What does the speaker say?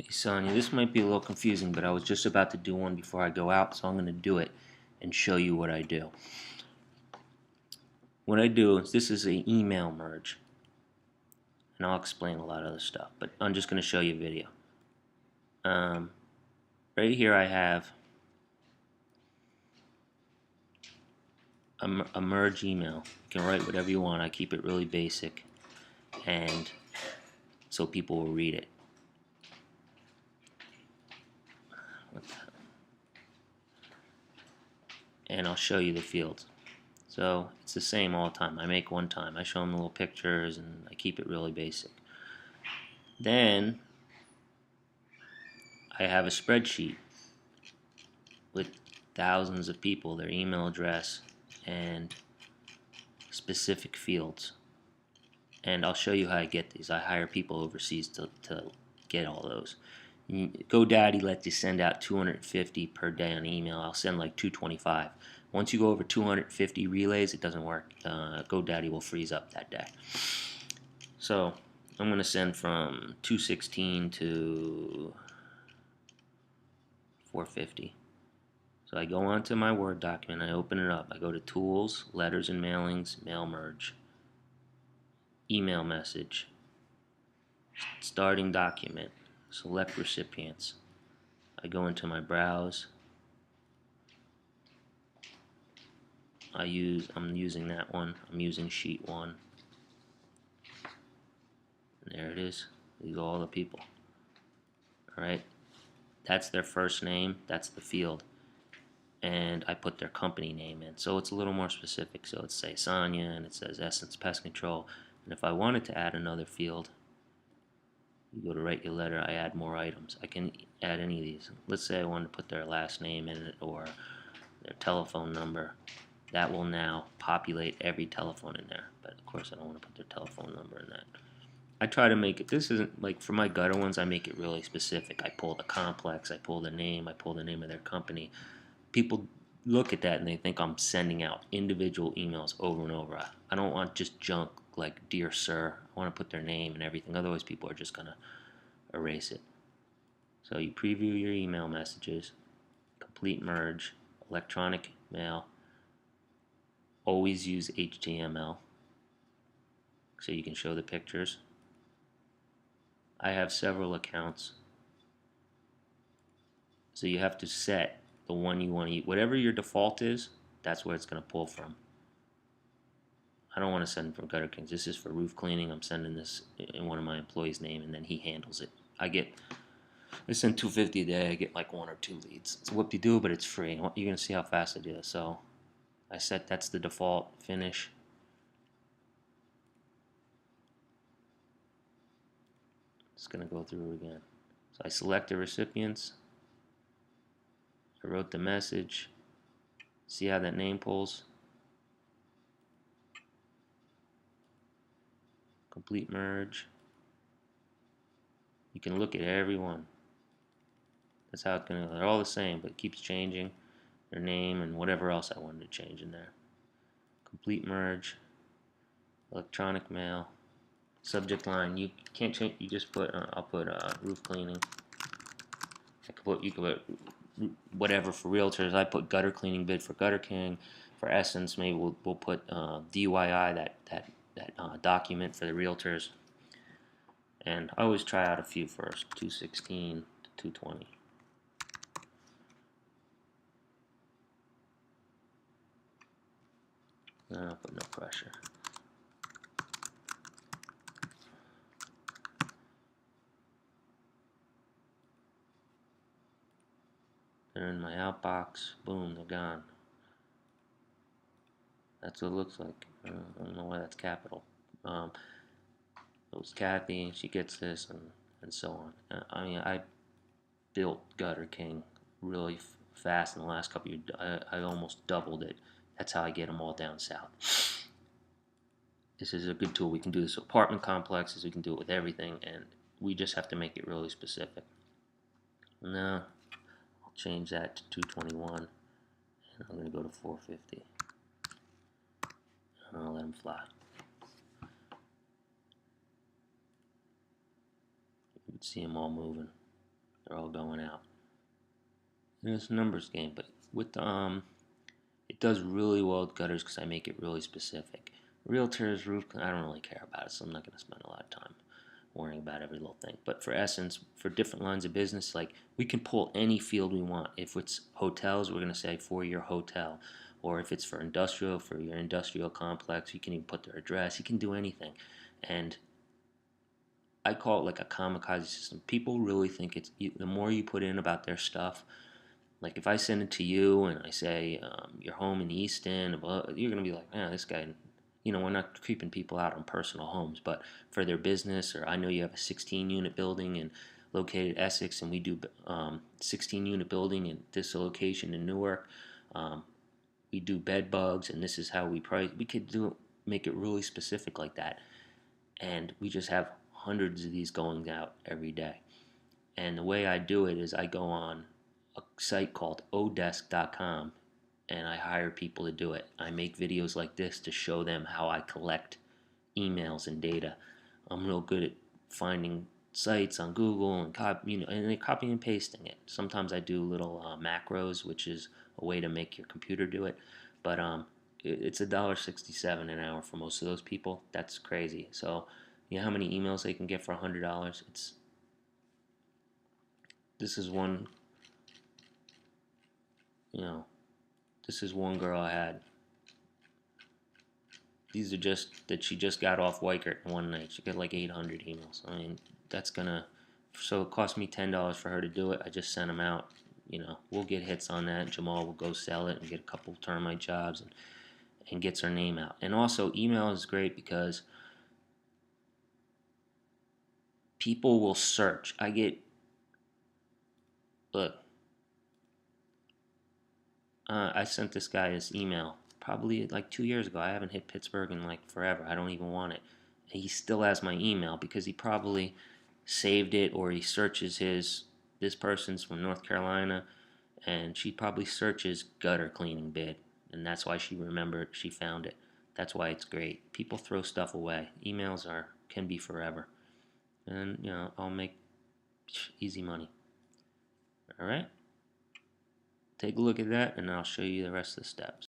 Hey Sonya, this might be a little confusing, but I was just about to do one before I go out, so I'm going to do it and show you what I do. What I do is this is an email merge, and I'll explain a lot of other stuff, but I'm just going to show you a video. Um, right here I have a merge email. You can write whatever you want. I keep it really basic, and so people will read it. And I'll show you the fields. So it's the same all the time. I make one time. I show them the little pictures, and I keep it really basic. Then I have a spreadsheet with thousands of people, their email address, and specific fields. And I'll show you how I get these. I hire people overseas to get all those. GoDaddy lets you send out 250 per day on email. I'll send like 225. Once you go over 250 relays, it doesn't work. GoDaddy will freeze up that day. So I'm going to send from 216 to 450. So I go onto my Word document, I open it up, I go to Tools, Letters and Mailings, Mail Merge, Email Message, Starting Document, Select Recipients. I go into my Browse. I'm using that one. I'm using Sheet 1. And there it is. These are all the people. Alright? That's their first name, that's the field. And I put their company name in, so it's a little more specific. So it says Sonya, and it says Essence Pest Control. And if I wanted to add another field, you go to write your letter. I add more items. I can add any of these. Let's say I wanted to put their last name in it or their telephone number. That will now populate every telephone in there. But of course, I don't want to put their telephone number in that. I try to make it. This isn't like for my gutter ones. I make it really specific. I pull the complex. I pull the name. I pull the name of their company. People look at that and they think I'm sending out individual emails over and over. I don't want just junk like Dear Sir. I want to put their name and everything. Otherwise, people are just going to erase it. So you preview your email messages, complete merge, electronic mail. Always use HTML so you can show the pictures. I have several accounts, so you have to set the one you want to use. Whatever your default is, that's where it's going to pull from. I don't want to send from Gutter Kings. This is for roof cleaning. I'm sending this in one of my employees' name, and then he handles it. I send 250 a day. I get like 1 or 2 leads. It's what you do, but it's free. You're going to see how fast I do this. So I set that's the default. Finish. It's going to go through again. So I select the recipients. I wrote the message. See how that name pulls? Complete merge. You can look at everyone. That's how it's gonna. They're all the same, but it keeps changing their name and whatever else I wanted to change in there. Complete merge. Electronic mail. Subject line. You can't change. You just put. I'll put roof cleaning. You can put whatever for realtors. I put gutter cleaning bid for Gutter King. For Essence, maybe we'll put DYI that document for the realtors. And I always try out a few first. 216 to 220. I'll put no pressure. They're in my outbox. Boom, they're gone. That's what it looks like. I don't know why that's capital. It was Kathy. She gets this, and so on. I mean, I built Gutter King really fast in the last couple of years. I almost doubled it. That's how I get them all down south. This is a good tool. We can do this with apartment complexes. We can do it with everything, and we just have to make it really specific. No, I'll change that to 221, and I'm going to go to 450. I'll let them fly. You can see them all moving. They're all going out. And it's a numbers game, but with it does really well with gutters because I make it really specific. Realtors, roof, I don't really care about it, so I'm not going to spend a lot of time worrying about every little thing. But for Essence, for different lines of business, like we can pull any field we want. If it's hotels, we're going to say for your hotel. Or if it's for industrial, for your industrial complex, you can even put their address. You can do anything. And I call it like a kamikaze system. People really think it's the more you put in about their stuff. Like if I send it to you and I say you're home in Easton, you're gonna be like, "Man, this guy." We're not creeping people out on personal homes, but for their business, or I know you have a 16-unit building and located Essex, and we do 16-unit building in this location in Newark. Um, we do bed bugs, and this is how we price. We could make it really specific like that, and we just have hundreds of these going out every day. And the way I do it is I go on a site called odesk.com and I hire people to do it. I make videos like this to show them how I collect emails and data. I'm real good at finding sites on Google and and then copying and pasting it. Sometimes I do little macros, which is a way to make your computer do it. But it's $1.67 an hour for most of those people. That's crazy. So you know how many emails they can get for $100? This is one you know this is one girl I had. These are just that she just got off Wykert in one night. She got like 800 emails. I mean, that's gonna. So it cost me $10 for her to do it. I just sent them out. We'll get hits on that. Jamal will go sell it and get a couple termite jobs and gets her name out. And also, email is great because people will search. Look, I sent this guy this email probably like 2 years ago. I haven't hit Pittsburgh in like forever. I don't even want it. And he still has my email because he probably saved it or he searches this person's from North Carolina and she probably searches gutter cleaning bid and that's why she found it. That's why it's great. People throw stuff away. Emails can be forever. And I'll make easy money. All right? Take a look at that and I'll show you the rest of the steps.